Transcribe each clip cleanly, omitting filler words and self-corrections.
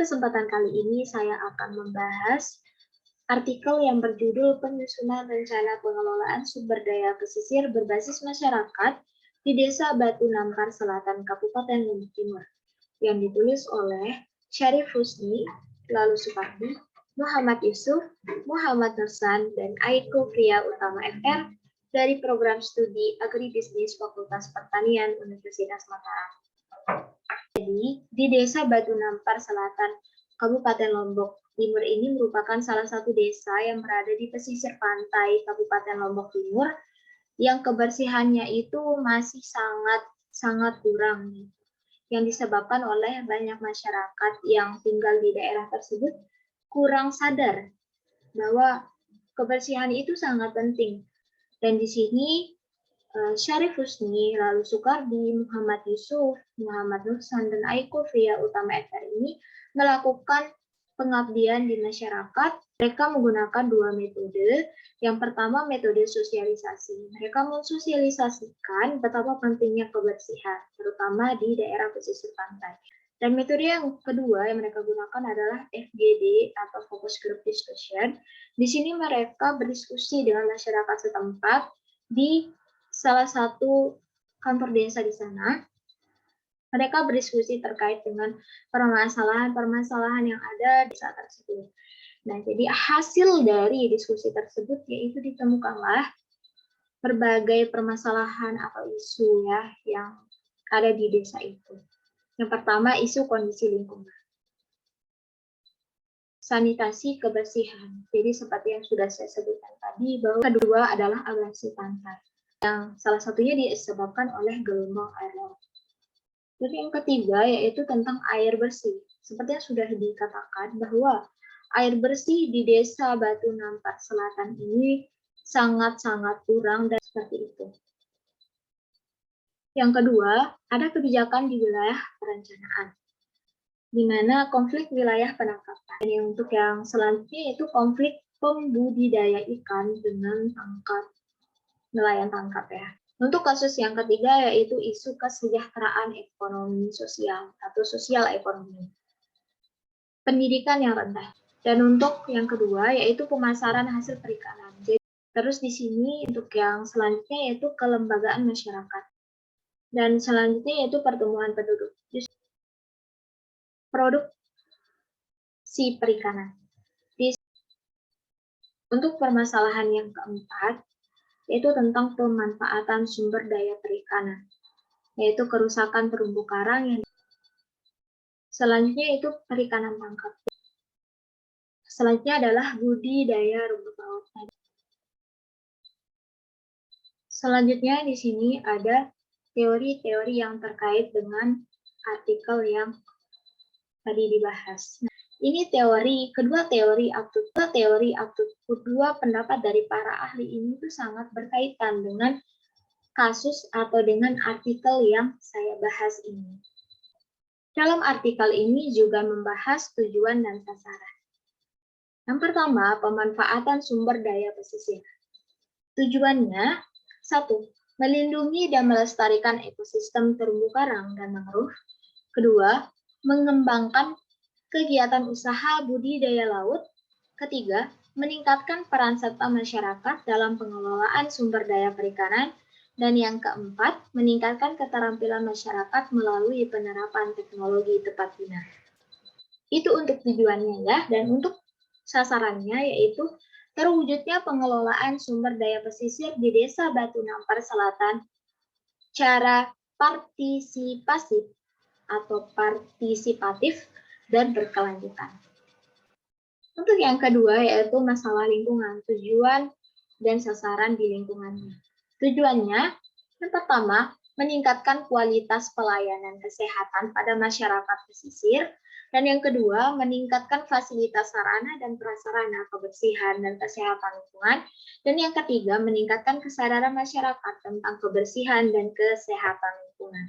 kesempatan kali ini saya akan membahas artikel yang berjudul Penyusunan Rencana Pengelolaan Sumber Daya Pesisir Berbasis Masyarakat di Desa Batu Nampar Selatan, Kabupaten Lombok Timur, yang ditulis oleh Syarif Husni, Lalu Supardi, Muhammad Yusuf, Muhammad Nursan, dan Aiko Pria Utama FR dari Program Studi Agribisnis Fakultas Pertanian Universitas Mataram. Jadi, di Desa Batu Nampar Selatan, Kabupaten Lombok Timur ini merupakan salah satu desa yang berada di pesisir pantai Kabupaten Lombok Timur yang kebersihannya itu masih sangat kurang, yang disebabkan oleh banyak masyarakat yang tinggal di daerah tersebut kurang sadar bahwa kebersihan itu sangat penting. Dan di sini Syarif Husni, Lalu Sukardi, Muhammad Yusuf, Muhammad Nursan, dan Aiko Fia Utama FR ini melakukan pengabdian di masyarakat. Mereka menggunakan dua metode. Yang pertama, metode sosialisasi. Mereka mensosialisasikan betapa pentingnya kebersihan, terutama di daerah pesisir pantai. Dan metode yang kedua yang mereka gunakan adalah FGD atau Focus Group Discussion. Di sini mereka berdiskusi dengan masyarakat setempat di salah satu kantor desa di sana. Mereka berdiskusi terkait dengan permasalahan-permasalahan yang ada di desa tersebut. Nah, jadi hasil dari diskusi tersebut yaitu ditemukanlah berbagai permasalahan atau isu ya yang ada di desa itu. Yang pertama, isu kondisi lingkungan. Sanitasi kebersihan. Jadi seperti yang sudah saya sebutkan tadi, bahwa kedua adalah agresi pantai, yang salah satunya disebabkan oleh gelombang air laut. Jadi yang ketiga yaitu tentang air bersih. Seperti yang sudah dikatakan bahwa air bersih di Desa Batu Nampar Selatan ini sangat-sangat kurang dan seperti itu. Yang kedua, ada kebijakan di wilayah perencanaan, di mana konflik wilayah penangkapan. Dan yang untuk yang selanjutnya yaitu konflik pembudidaya ikan dengan nelayan tangkap ya. Untuk kasus yang ketiga yaitu isu kesejahteraan ekonomi sosial atau sosial ekonomi. Pendidikan yang rendah. Dan untuk yang kedua yaitu pemasaran hasil perikanan. Jadi, terus di sini untuk yang selanjutnya yaitu kelembagaan masyarakat. Dan selanjutnya yaitu pertumbuhan penduduk. Produksi perikanan. Untuk permasalahan yang keempat yaitu tentang pemanfaatan sumber daya perikanan, yaitu kerusakan terumbu karang yang selanjutnya itu perikanan tangkap. Selanjutnya adalah budidaya rumput laut. Selanjutnya di sini ada teori-teori yang terkait dengan artikel yang tadi dibahas. Nah, ini kedua pendapat dari para ahli ini tuh sangat berkaitan dengan kasus atau dengan artikel yang saya bahas ini. Dalam artikel ini juga membahas tujuan dan sasaran. Yang pertama, pemanfaatan sumber daya pesisir. Tujuannya, 1. Melindungi dan melestarikan ekosistem terumbu karang dan mangrove. Kedua, mengembangkan kegiatan usaha budidaya laut. Ketiga, meningkatkan peran serta masyarakat dalam pengelolaan sumber daya perikanan. Dan yang keempat, meningkatkan keterampilan masyarakat melalui penerapan teknologi tepat guna. Itu untuk tujuannya ya, dan untuk sasarannya yaitu terwujudnya pengelolaan sumber daya pesisir di Desa Batu Nampar Selatan secara partisipatif dan berkelanjutan. Untuk yang kedua yaitu masalah lingkungan, tujuan dan sasaran di lingkungannya. Tujuannya, yang pertama, meningkatkan kualitas pelayanan kesehatan pada masyarakat pesisir, dan yang kedua, meningkatkan fasilitas sarana dan prasarana kebersihan dan kesehatan lingkungan, dan yang ketiga, meningkatkan kesadaran masyarakat tentang kebersihan dan kesehatan lingkungan.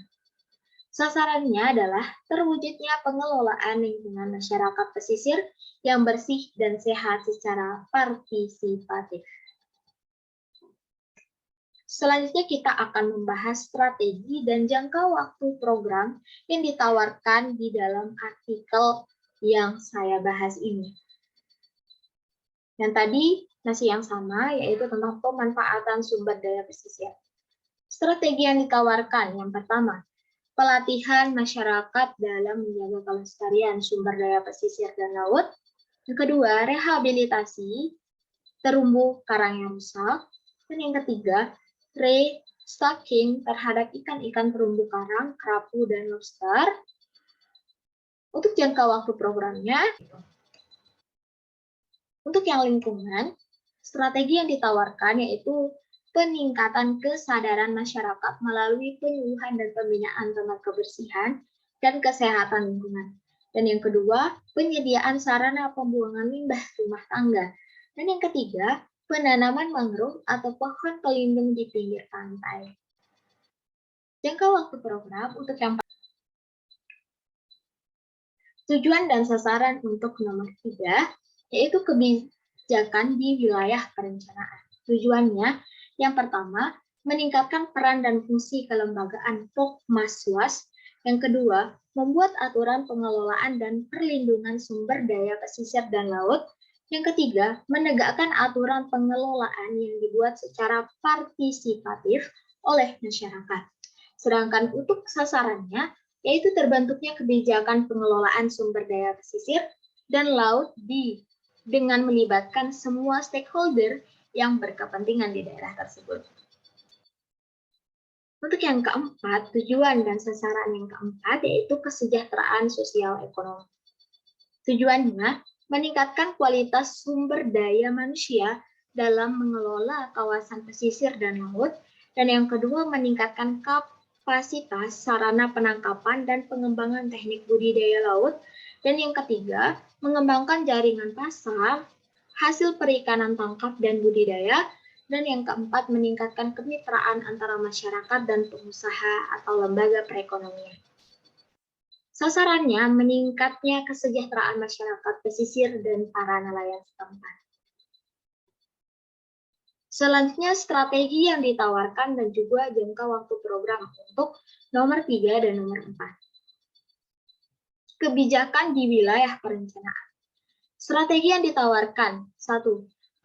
Sasarannya adalah terwujudnya pengelolaan lingkungan masyarakat pesisir yang bersih dan sehat secara partisipatif. Selanjutnya kita akan membahas strategi dan jangka waktu program yang ditawarkan di dalam artikel yang saya bahas ini. Dan tadi masih yang sama, yaitu tentang pemanfaatan sumber daya pesisir. Strategi yang ditawarkan yang pertama, pelatihan masyarakat dalam menjaga kelestarian sumber daya pesisir dan laut. Yang kedua, rehabilitasi terumbu karang yang rusak. Dan yang ketiga, restocking terhadap ikan-ikan terumbu karang, kerapu, dan lobster. Untuk jangka waktu programnya, untuk yang lingkungan, strategi yang ditawarkan yaitu peningkatan kesadaran masyarakat melalui penyuluhan dan pembinaan tentang kebersihan dan kesehatan lingkungan. Dan yang kedua, penyediaan sarana pembuangan limbah rumah tangga. Dan yang ketiga, penanaman mangrove atau pohon pelindung di pinggir pantai. Jangka waktu program untuk yang tujuan dan sasaran untuk nomor 3, yaitu kebijakan di wilayah perencanaan. Tujuannya, yang pertama, meningkatkan peran dan fungsi kelembagaan Pokmaswas. Yang kedua, membuat aturan pengelolaan dan perlindungan sumber daya pesisir dan laut. Yang ketiga, menegakkan aturan pengelolaan yang dibuat secara partisipatif oleh masyarakat. Sedangkan untuk sasarannya, yaitu terbentuknya kebijakan pengelolaan sumber daya pesisir dan laut dengan melibatkan semua stakeholder yang berkepentingan di daerah tersebut. Untuk yang keempat, tujuan dan sasaran yang keempat yaitu kesejahteraan sosial ekonomi. Tujuannya meningkatkan kualitas sumber daya manusia dalam mengelola kawasan pesisir dan laut, dan yang kedua meningkatkan kapasitas sarana penangkapan dan pengembangan teknik budidaya laut, dan yang ketiga mengembangkan jaringan pasar, hasil perikanan tangkap dan budidaya, dan yang keempat meningkatkan kemitraan antara masyarakat dan pengusaha atau lembaga perekonomian. Sasarannya meningkatnya kesejahteraan masyarakat pesisir dan para nelayan setempat. Selanjutnya strategi yang ditawarkan dan juga jangka waktu program untuk nomor 3 dan nomor 4. Kebijakan di wilayah perencanaan. Strategi yang ditawarkan, 1.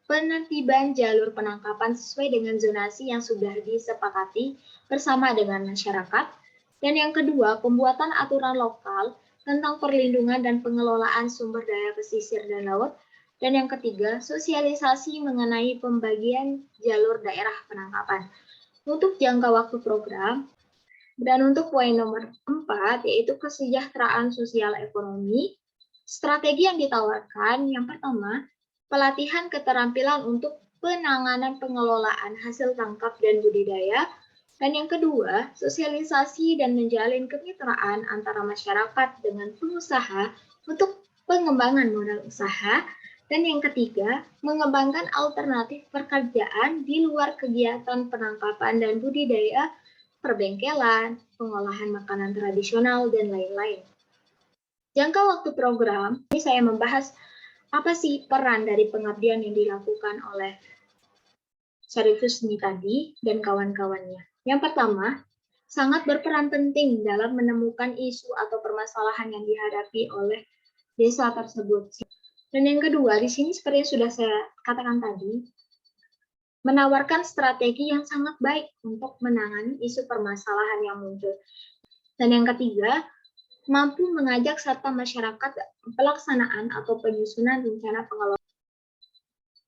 Penertiban jalur penangkapan sesuai dengan zonasi yang sudah disepakati bersama dengan masyarakat. Dan yang kedua, pembuatan aturan lokal tentang perlindungan dan pengelolaan sumber daya pesisir dan laut. Dan yang ketiga, sosialisasi mengenai pembagian jalur daerah penangkapan. Untuk jangka waktu program, dan untuk poin nomor 4, yaitu kesejahteraan sosial ekonomi, strategi yang ditawarkan, yang pertama, pelatihan keterampilan untuk penanganan pengelolaan hasil tangkap dan budidaya, dan yang kedua, sosialisasi dan menjalin kemitraan antara masyarakat dengan pengusaha untuk pengembangan modal usaha, dan yang ketiga, mengembangkan alternatif pekerjaan di luar kegiatan penangkapan dan budidaya, perbengkelan, pengolahan makanan tradisional, dan lain-lain. Jangka waktu program, ini saya membahas apa sih peran dari pengabdian yang dilakukan oleh Syarifus ini tadi dan kawan-kawannya. Yang pertama, sangat berperan penting dalam menemukan isu atau permasalahan yang dihadapi oleh desa tersebut. Dan yang kedua, di sini seperti yang sudah saya katakan tadi, menawarkan strategi yang sangat baik untuk menangani isu permasalahan yang muncul. Dan yang ketiga, mampu mengajak serta masyarakat pelaksanaan atau penyusunan rencana pengelolaan.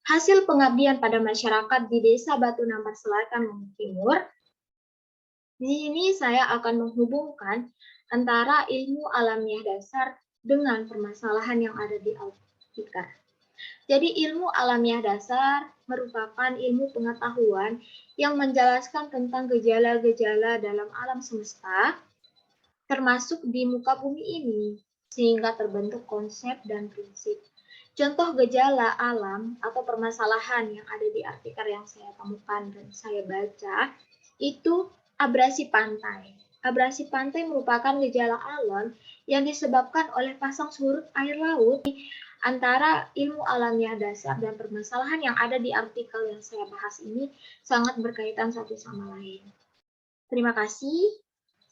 Hasil pengabdian pada masyarakat di Desa Batu Nampar Selatan, Lombok Timur. Di sini saya akan menghubungkan antara ilmu alamiah dasar dengan permasalahan yang ada di Alkitab. Jadi ilmu alamiah dasar merupakan ilmu pengetahuan yang menjelaskan tentang gejala-gejala dalam alam semesta, termasuk di muka bumi ini, sehingga terbentuk konsep dan prinsip. Contoh gejala alam atau permasalahan yang ada di artikel yang saya temukan dan saya baca, itu abrasi pantai. Abrasi pantai merupakan gejala alam yang disebabkan oleh pasang surut air laut. Antara ilmu alamiah dasar dan permasalahan yang ada di artikel yang saya bahas ini sangat berkaitan satu sama lain. Terima kasih.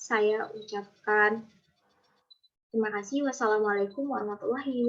Saya ucapkan Terima kasih. Wassalamualaikum warahmatullahi